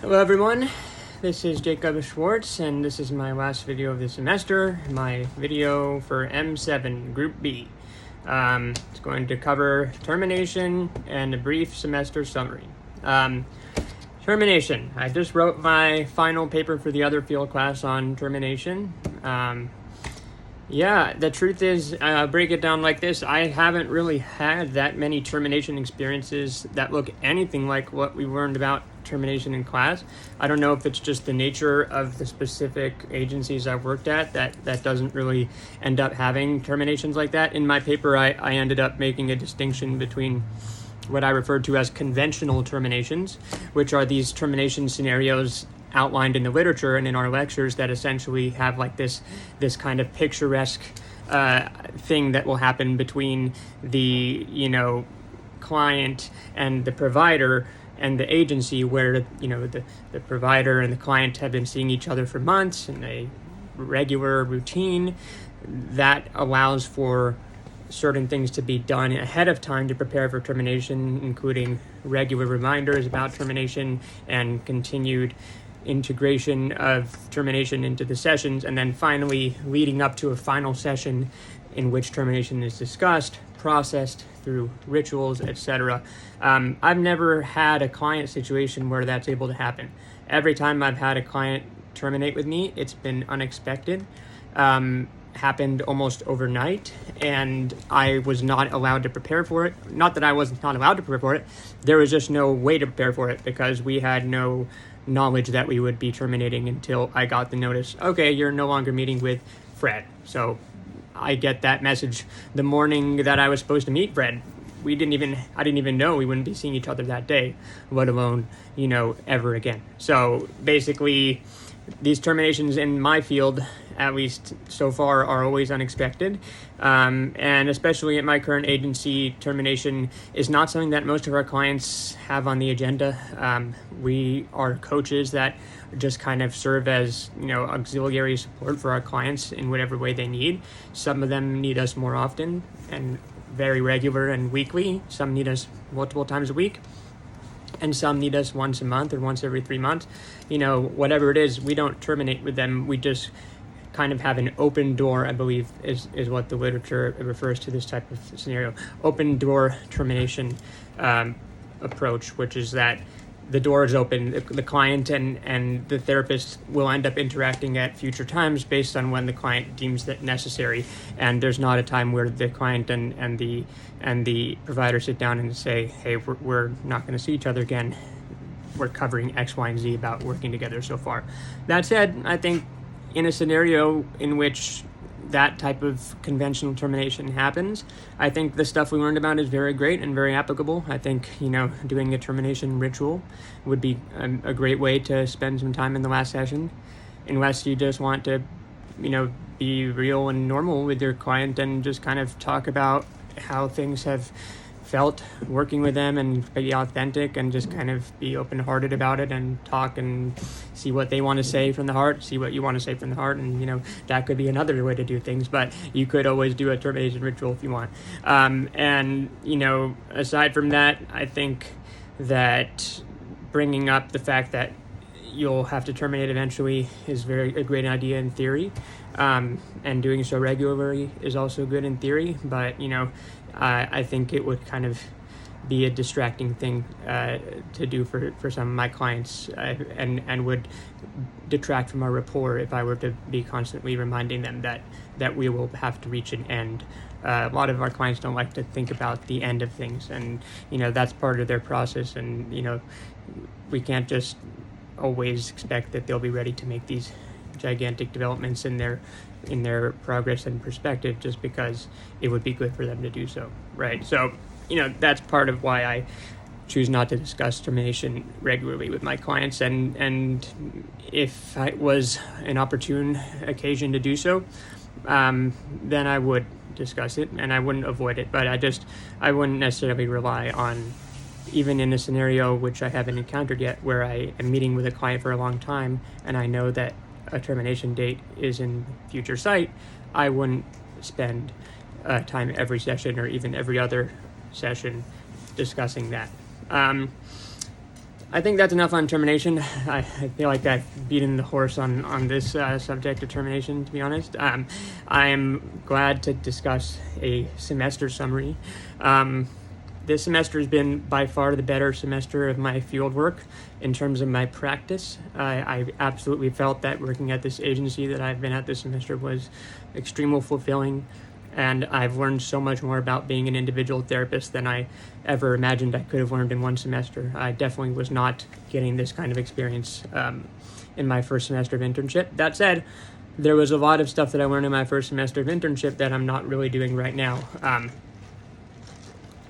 Hello everyone, this is Jacob Schwartz, and this is my last video of the semester, my video for M7 Group B. It's going to cover termination and a brief semester summary. Termination. I just wrote my final paper for the other field class on termination. The truth is, break it down like this. I haven't really had that many termination experiences that look anything like what we learned about termination in class. I don't know if it's just the nature of the specific agencies I've worked at that doesn't really end up having terminations like that. In my paper, I ended up making a distinction between what I referred to as conventional terminations, which are these termination scenarios outlined in the literature and in our lectures that essentially have like this kind of picturesque thing that will happen between the client and the provider and the agency, where the provider and the client have been seeing each other for months in a regular routine that allows for certain things to be done ahead of time to prepare for termination, including regular reminders about termination and continued integration of termination into the sessions, and then finally leading up to a final session in which termination is discussed, processed through rituals, etc. I've never had a client situation where that's able to happen. Every time I've had a client terminate with me, it's been unexpected, happened almost overnight, and I was not allowed to prepare for it. Not that I was not allowed to prepare for it, there was just no way to prepare for it because we had no knowledge that we would be terminating until I got the notice, okay, you're no longer meeting with Fred. So I get that message the morning that I was supposed to meet Fred. I didn't even know we wouldn't be seeing each other that day, let alone, ever again. So basically, these terminations in my field, at least so far, are always unexpected. And especially at my current agency, termination is not something that most of our clients have on the agenda. We are coaches that just kind of serve as, auxiliary support for our clients in whatever way they need. Some of them need us more often and very regular and weekly. Some need us multiple times a week. And some need us once a month or once every 3 months. Whatever it is, we don't terminate with them. We just kind of have an open door, I believe, is what the literature refers to this type of scenario. Open door termination approach, which is that the door is open. The client and the therapist will end up interacting at future times based on when the client deems that necessary. And there's not a time where the client and the provider sit down and say, hey, we're not going to see each other again. We're covering X, Y, and Z about working together so far. That said, I think in a scenario in which that type of conventional termination happens, I think the stuff we learned about is very great and very applicable. I think, doing a termination ritual would be a great way to spend some time in the last session, unless you just want to, be real and normal with your client and just kind of talk about how things have felt working with them and be authentic and just kind of be open-hearted about it and talk and see what they want to say from the heart, see what you want to say from the heart, and that could be another way to do things, but you could always do a termination ritual if you want. Aside from that, I think that bringing up the fact that you'll have to terminate eventually is a great idea in theory, and doing so regularly is also good in theory, but I think it would kind of be a distracting thing to do for some of my clients, and would detract from our rapport if I were to be constantly reminding them that we will have to reach an end. A lot of our clients don't like to think about the end of things, and that's part of their process, and we can't just always expect that they'll be ready to make these gigantic developments in their progress and perspective just because it would be good for them to do so, right? So that's part of why I choose not to discuss termination regularly with my clients, and if it was an opportune occasion to do so, then I would discuss it and I wouldn't avoid it, but I wouldn't necessarily rely on, even in a scenario which I haven't encountered yet, where I am meeting with a client for a long time and I know that a termination date is in future sight, I wouldn't spend time every session or even every other session discussing that. I think that's enough on termination. I feel like I've beaten the horse on this subject of termination, to be honest. I am glad to discuss a semester summary. This semester has been by far the better semester of my field work in terms of my practice. I absolutely felt that working at this agency that I've been at this semester was extremely fulfilling. And I've learned so much more about being an individual therapist than I ever imagined I could have learned in one semester. I definitely was not getting this kind of experience in my first semester of internship. That said, there was a lot of stuff that I learned in my first semester of internship that I'm not really doing right now.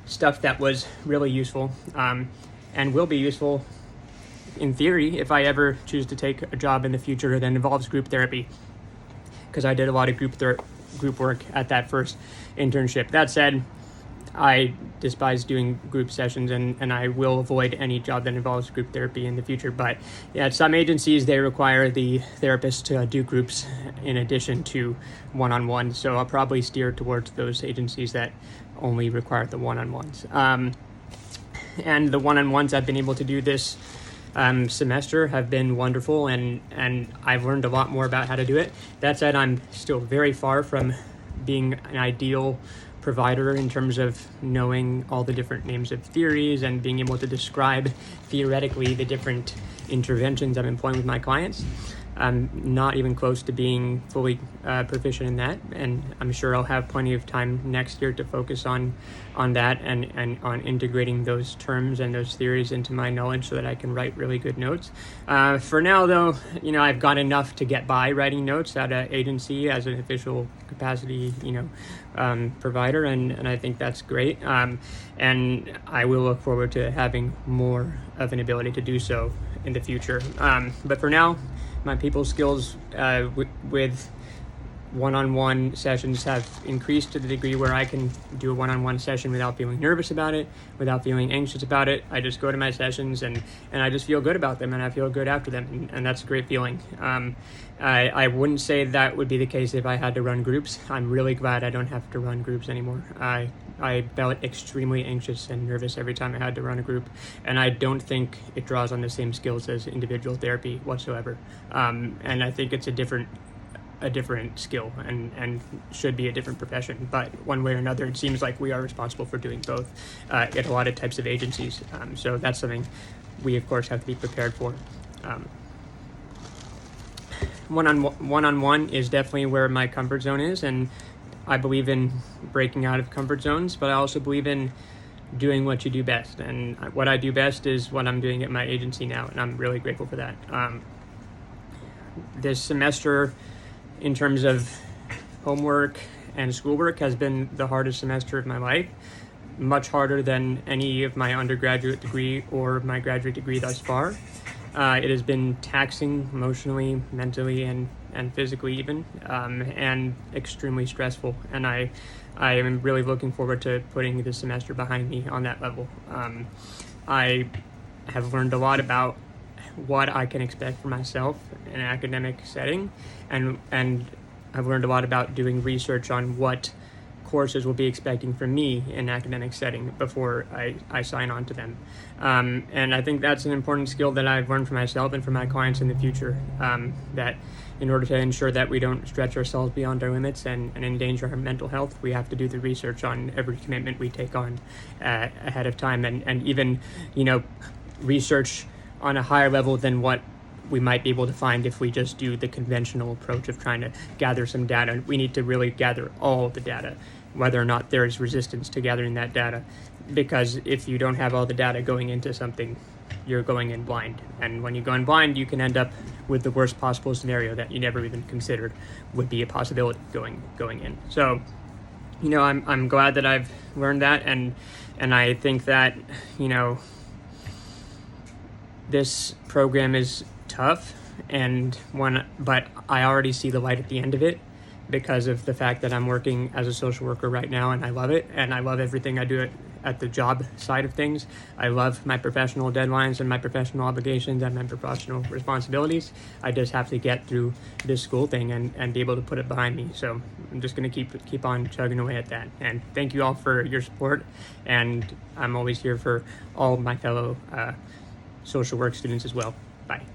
Stuff that was really useful and will be useful in theory if I ever choose to take a job in the future that involves group therapy, because I did a lot of group work at that first internship. That said, I despise doing group sessions, and I will avoid any job that involves group therapy in the future. But yeah, at some agencies, they require the therapist to do groups in addition to one-on-one. So I'll probably steer towards those agencies that only require the one-on-ones. And the one-on-ones I've been able to do this semester have been wonderful, and I've learned a lot more about how to do it. That said, I'm still very far from being an ideal provider in terms of knowing all the different names of theories and being able to describe theoretically the different interventions I'm employing with my clients. I'm not even close to being fully proficient in that, and I'm sure I'll have plenty of time next year to focus on that and on integrating those terms and those theories into my knowledge so that I can write really good notes. For now, though, I've got enough to get by writing notes at an agency as an official capacity, provider, and I think that's great. And I will look forward to having more of an ability to do so in the future. But for now, my people skills with one-on-one sessions have increased to the degree where I can do a one-on-one session without feeling nervous about it, without feeling anxious about it. I just go to my sessions and I just feel good about them, and I feel good after them, and that's a great feeling. I wouldn't say that would be the case if I had to run groups. I'm really glad I don't have to run groups anymore. I felt extremely anxious and nervous every time I had to run a group, and I don't think it draws on the same skills as individual therapy whatsoever. And I think it's a different skill and should be a different profession, but one way or another it seems like we are responsible for doing both at a lot of types of agencies, so that's something we of course have to be prepared for. One-on-one is definitely where my comfort zone is, and I believe in breaking out of comfort zones, but I also believe in doing what you do best, and what I do best is what I'm doing at my agency now, and I'm really grateful for that. This semester, in terms of homework and schoolwork, has been the hardest semester of my life, much harder than any of my undergraduate degree or my graduate degree thus far. It has been taxing emotionally, mentally, and physically even, and extremely stressful. And I am really looking forward to putting this semester behind me on that level. I have learned a lot about what I can expect for myself in an academic setting, and I've learned a lot about doing research on what courses will be expecting from me in an academic setting before I sign on to them. And I think that's an important skill that I've learned for myself and for my clients in the future, that in order to ensure that we don't stretch ourselves beyond our limits and endanger our mental health, we have to do the research on every commitment we take on ahead of time, and even, research on a higher level than what we might be able to find if we just do the conventional approach of trying to gather some data. We need to really gather all the data, whether or not there is resistance to gathering that data, because if you don't have all the data going into something, you're going in blind. And when you go in blind, you can end up with the worst possible scenario that you never even considered would be a possibility going in. So, I'm glad that I've learned that, and I think that, this program is tough, but I already see the light at the end of it because of the fact that I'm working as a social worker right now, and I love it, and I love everything I do at the job side of things. I love my professional deadlines and my professional obligations and my professional responsibilities. I just have to get through this school thing and be able to put it behind me. So I'm just going to keep on chugging away at that. And thank you all for your support, and I'm always here for all of my fellow social work students as well. Bye.